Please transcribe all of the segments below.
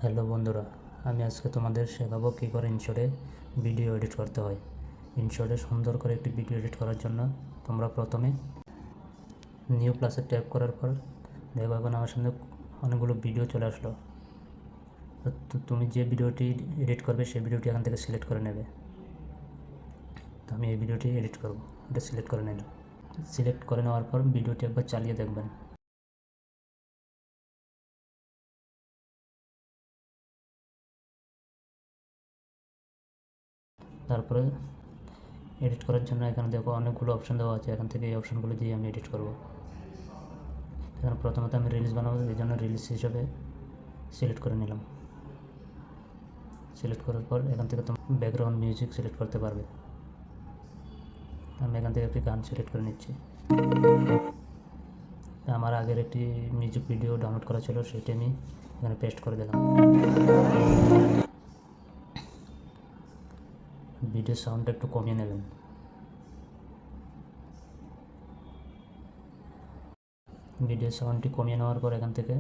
Hello বন্ধুরা, আমি আজকে তোমাদের শেখাবো কী করে ইনশটে ভিডিও এডিট করতে হয়। ইনশটে সুন্দর করে একটি ভিডিও এডিট করার জন্য তোমরা প্রথমে নিউ প্লাসে ট্যাপ করার পর দেখো এখন আমার সামনে অনেকগুলো ভিডিও চলে আসলো। তো তুমি যে ভিডিওটি এডিট করবে সেই ভিডিওটি এখান থেকে সিলেক্ট করে নেবে। তো আমি এই ভিডিওটি এডিট করব, এটা সিলেক্ট করে নিলাম। সিলেক্ট করে নেওয়ার পর ভিডিওটি একবার চালিয়ে দেখবেন। তারপরে এডিট করার জন্য এখানে দেখো অনেকগুলো অপশান দেওয়া আছে, এখান থেকে এই অপশানগুলো দিয়ে আমি এডিট করব। এখানে প্রথমত আমি রিলস বানাবো, এই জন্য রিলস হিসাবে সিলেক্ট করে নিলাম। সিলেক্ট করার পর এখান থেকে তুমি ব্যাকগ্রাউন্ড মিউজিক সিলেক্ট করতে পারবে। আমি এখান থেকে একটি গান সিলেক্ট করে নিচ্ছি। আমার আগের একটি মিউজিক ভিডিও ডাউনলোড করা ছিল, সেটি আমি এখানে পেস্ট করে দিলাম। ভিডিও সাউন্ডটা একটু কমিয়ে নেবেন। ভিডিও সাউন্ডটি কমিয়ে নেওয়ার পর এখান থেকে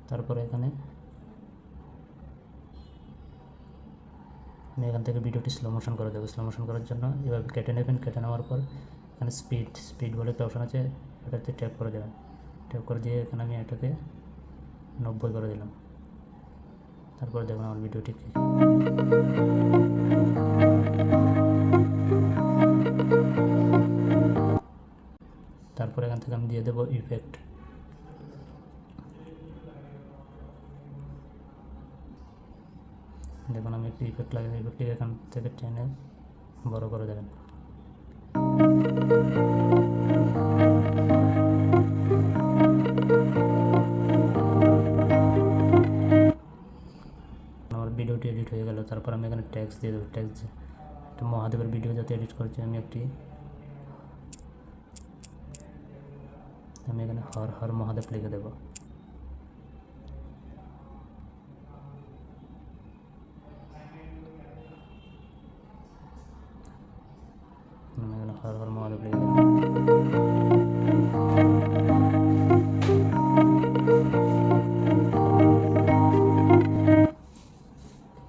তারপরে এখানে আমি এখান থেকে ভিডিওটি স্লো মোশন করে দেবো। স্লো মোশন করার জন্য এভাবে কেটে নেবেন। কেটে নেওয়ার পর এখানে স্পিড বলে একটা অপশান আছে, এটাতে ট্যাপ করে দেবেন। ট্যাপ করে দিয়ে এখানে আমি এটাকে 90 করে দিলাম। তারপরে দেখুন আমার ভিডিওটি তারপরে এখান থেকে আমি দিয়ে দেবো ইফেক্ট। দেখুন আমি একটি ইফেক্ট লাগিয়ে, ইফেক্টটি এখান থেকে টেনে বড় করে দেবেন। আমার ভিডিওটি এডিট হয়ে গেল। তারপর আমি এখানে ট্যাক্স দিয়ে দেবো। ট্যাক্স একটা মহাদেবের ভিডিও যাতে এডিট করছি আমি এখানে হর হর মহাদেব লিখে দেবো। আমি এখানে হর হর মহাদেব লিখে দেবো।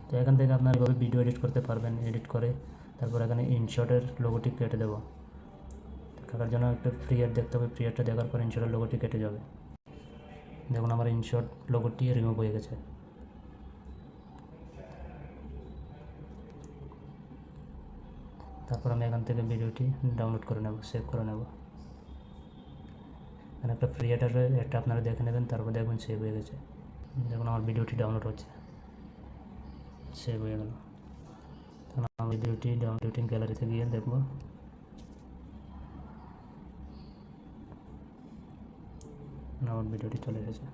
তো এখান থেকে আপনার এভাবে ভিডিও এডিট করতে পারবেন। এডিট করে তারপর এখানে ইনশটের লোগোটি কেটে দেবো। কাটার জন্য একটা ফ্রি অ্যাড দেখতে হবে। ফ্রি অ্যাডটা দেখার পর ইনশটের লোগোটি কেটে যাবে। দেখুন আমার ইনশট লোগোটি রিমুভ হয়ে গেছে। তারপর আমি এখান থেকে ভিডিওটি ডাউনলোড করে নেব, সেভ করে নেব। এখানে একটা ফ্রি অ্যাড আসবে, এটা আপনারা দেখে নেবেন। তারপর দেখবেন সেভ হয়ে গেছে। দেখুন আমার ভিডিওটি ডাউনলোড হচ্ছে, সেভ হয়ে গেল। তখন আমার ভিডিওটি ডাউনলোডিং গ্যালারিতে গিয়ে দেখব। আমার ভিডিওটি চলে এসেছে।